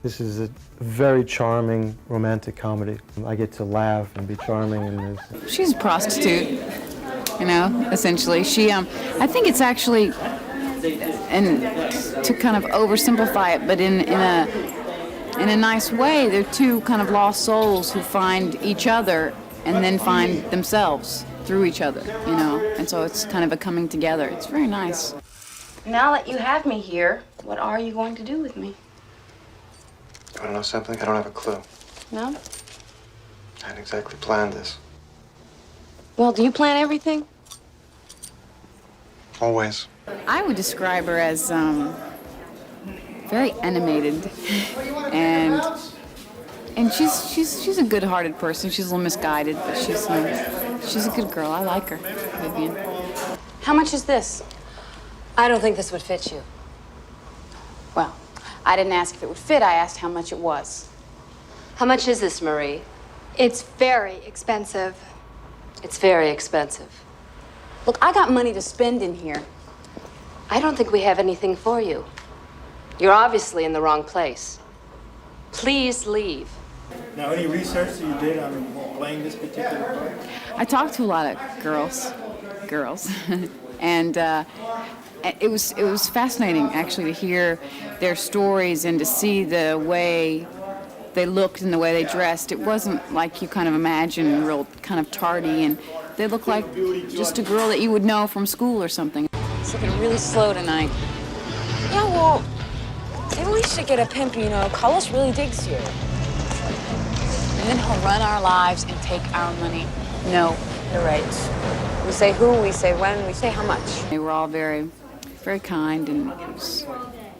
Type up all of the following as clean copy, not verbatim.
This is a very charming romantic comedy. I get to laugh and be charming in this. She's a prostitute, you know, essentially. I think it's actually, and to kind of oversimplify it, but in a nice way, they're two kind of lost souls who find each other and then find themselves through each other, you know. And so it's kind of a coming together. It's very nice. Now that you have me here, what are you going to do with me? You want to know something? I don't have a clue. No? I hadn't exactly planned this. Well, do you plan everything? Always. I would describe her as very animated, and she's a good-hearted person. She's a little misguided, but she's a good girl. I like her, Vivian. How much is this? I don't think this would fit you. Well, I didn't ask if it would fit. I asked how much it was. How much is this, Marie? It's very expensive. It's very expensive. Look, I got money to spend in here. I don't think we have anything for you. You're obviously in the wrong place. Please leave. Now, any research that you did on playing this particular part? I talked to a lot of girls, and it was fascinating actually to hear their stories and to see the way they looked and the way they dressed. It wasn't like you kind of imagine, real kind of tardy, and they looked like just a girl that you would know from school or something. It's looking really slow tonight. Yeah, well, maybe we should get a pimp, you know. Carlos really digs you. And then he'll run our lives and take our money. No. You're right. We say who, we say when, we say how much. They were all very, very kind, and it was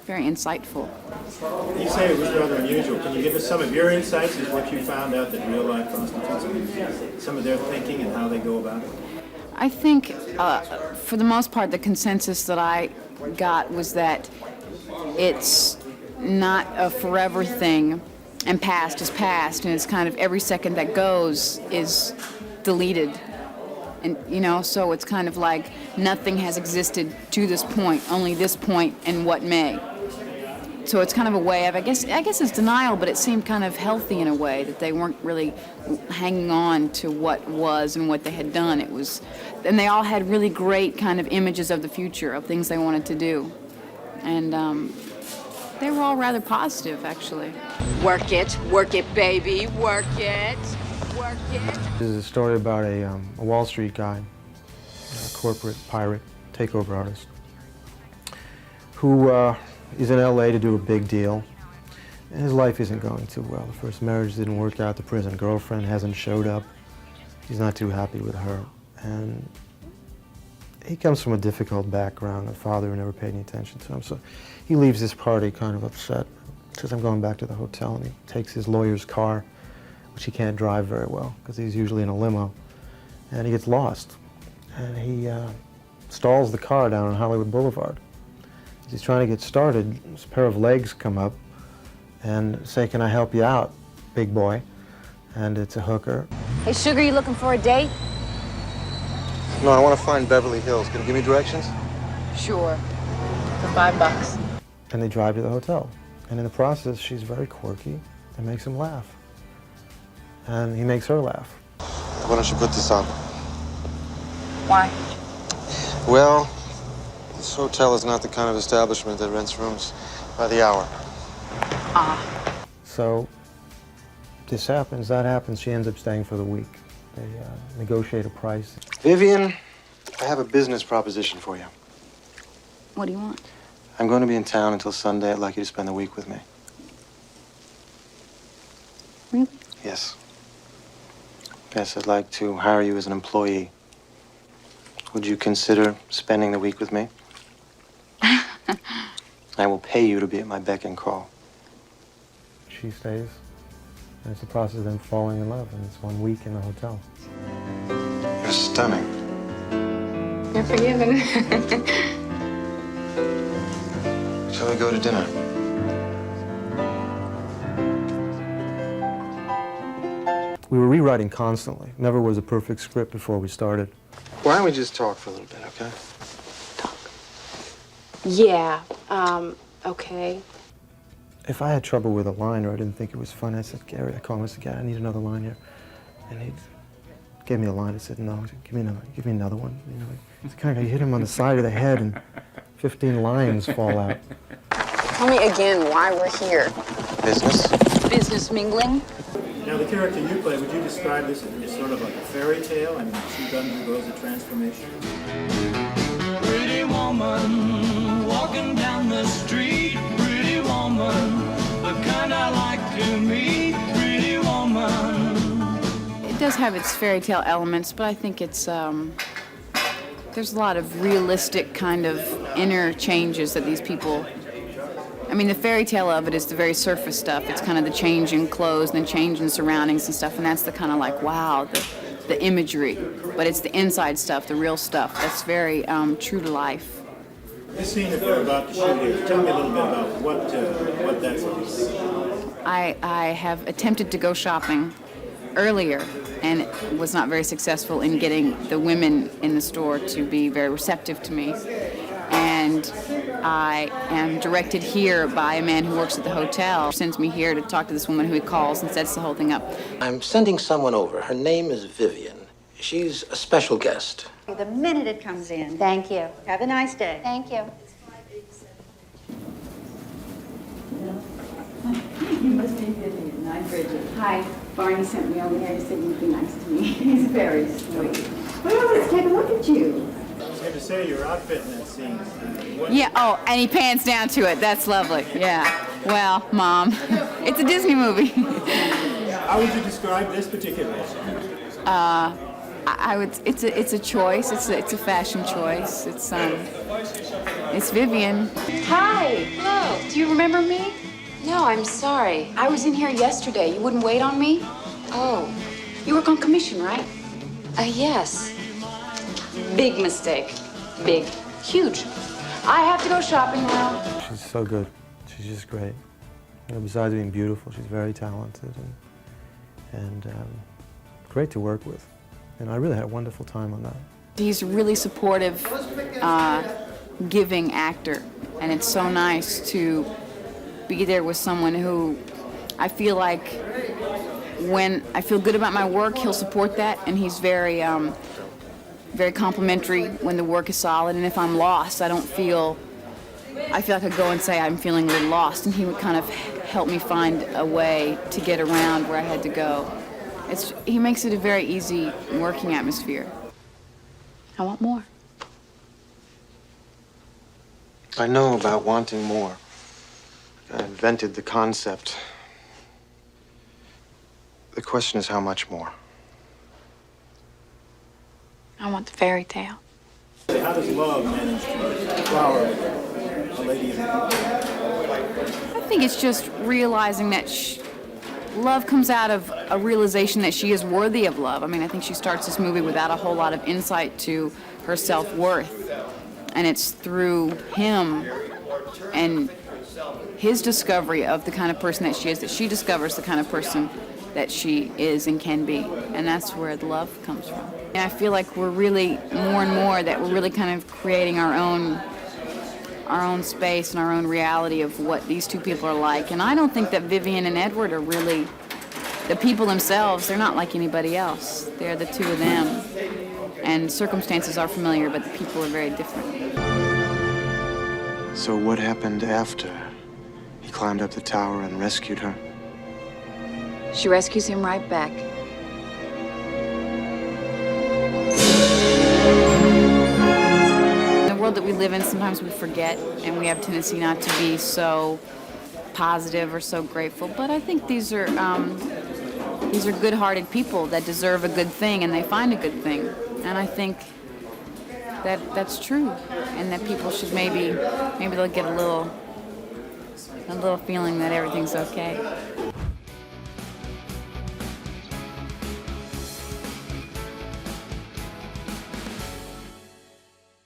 very insightful. You say it was rather unusual. Can you give us some of your insights as what you found out that real-life prostitutes, some of their thinking and how they go about it? I think, for the most part, the consensus that I got was that it's not a forever thing, and past is past, and it's kind of every second that goes is deleted. And, you know, so it's kind of like nothing has existed to this point, only this point and what may. So it's kind of a way of, I guess it's denial, but it seemed kind of healthy in a way, that they weren't really hanging on to what was and what they had done. It was, and they all had really great kind of images of the future, of things they wanted to do. And they were all rather positive, actually. Work it, baby, work it, work it. This is a story about a Wall Street guy, a corporate pirate, takeover artist, who is in LA to do a big deal, and his life isn't going too well. The first marriage didn't work out, the prison girlfriend hasn't showed up, he's not too happy with her, and he comes from a difficult background, a father who never paid any attention to him, so he leaves this party kind of upset, says, I'm going back to the hotel, and he takes his lawyer's car, which he can't drive very well, because he's usually in a limo, and he gets lost, and he stalls the car down on Hollywood Boulevard. As he's trying to get started, this pair of legs come up and say, can I help you out, big boy? And it's a hooker. Hey, Sugar, you looking for a date? No, I want to find Beverly Hills. Can you give me directions? Sure. For $5. And they drive to the hotel. And in the process, she's very quirky and makes him laugh. And he makes her laugh. Why don't you put this on? Why? Well, this hotel is not the kind of establishment that rents rooms by the hour. So this happens, that happens, she ends up staying for the week. They negotiate a price. Vivian, I have a business proposition for you. What do you want? I'm going to be in town until Sunday. I'd like you to spend the week with me. Really? Yes. Yes, I'd like to hire you as an employee. Would you consider spending the week with me? I will pay you to be at my beck and call. She stays, and it's the process of them falling in love, and it's 1 week in the hotel. You're stunning. You're forgiven. Shall we go to dinner? We were rewriting constantly. Never was a perfect script before we started. Why don't we just talk for a little bit, okay? Yeah, okay. if I had trouble with a line or I didn't think it was funny, I said, Gary, I call him, I said, Gary, I need another line here. And he gave me a line. He said, no, give me another one. You know, it's kind of, you hit him on the side of the head and 15 lines fall out. Tell me again why we're here. Business? Business mingling? Now, the character you play, would you describe this as sort of like a fairy tale? I mean, she undergoes a transformation. Pretty woman, walking down the street. Pretty woman, the kind I like to meet. Pretty woman. It does have its fairy tale elements, but I think it's, there's a lot of realistic kind of inner changes that these people, I mean, the fairy tale of it is the very surface stuff. It's kind of the change in clothes and the change in surroundings and stuff, and that's the kind of like, wow, the imagery. But it's the inside stuff, the real stuff, that's very true to life. This scene that we're about to shoot here, tell me a little bit about what that's like. I have attempted to go shopping earlier and was not very successful in getting the women in the store to be very receptive to me. And I am directed here by a man who works at the hotel, sends me here to talk to this woman who he calls and sets the whole thing up. I'm sending someone over. Her name is Vivian. She's a special guest. The minute it comes in. Thank you. Have a nice day. Thank you. You must be Vivian. I'm Bridget. Hi. Barney sent me over here. He said you'd be nice to me. He's very sweet. Well, let's take a look at you. I was going to say, your outfit in that scene. Yeah, oh, and he pans down to it. That's lovely. Yeah. Well, Mom, it's a Disney movie. How would you describe this particular scene? I would. It's a choice. It's a fashion choice. It's Vivian. Hi. Hello. Do you remember me? No, I'm sorry. I was in here yesterday. You wouldn't wait on me? Oh. You work on commission, right? Yes. Big mistake. Big. Huge. I have to go shopping now. She's so good. She's just great. You know, besides being beautiful, she's very talented and great to work with. And I really had a wonderful time on that. He's a really supportive, giving actor, and it's so nice to be there with someone who I feel like when I feel good about my work, he'll support that, and he's very, very complimentary when the work is solid. And if I'm lost, I feel like I go and say I'm feeling a little lost, and he would kind of help me find a way to get around where I had to go. He makes it a very easy working atmosphere. I want more. I know about wanting more. I invented the concept. The question is how much more? I want the fairy tale. How does love manage to flower a lady in the I think it's just realizing that love comes out of a realization that she is worthy of love. I mean, I think she starts this movie without a whole lot of insight to her self-worth. And it's through him and his discovery of the kind of person that she is that she discovers the kind of person that she is and can be. And that's where the love comes from. And I feel like we're really, more and more, that we're really kind of creating our own space and our own reality of what these two people are like. And I don't think that Vivian and Edward are really the people themselves. They're not like anybody else. They're the two of them. And circumstances are familiar, but the people are very different. So what happened after he climbed up the tower and rescued her? She rescues him right back. In the world that we live in, sometimes we forget, and we have a tendency not to be so positive or so grateful. But I think these are good-hearted people that deserve a good thing, and they find a good thing. And I think that that's true, and that people should maybe they'll get a little feeling that everything's okay.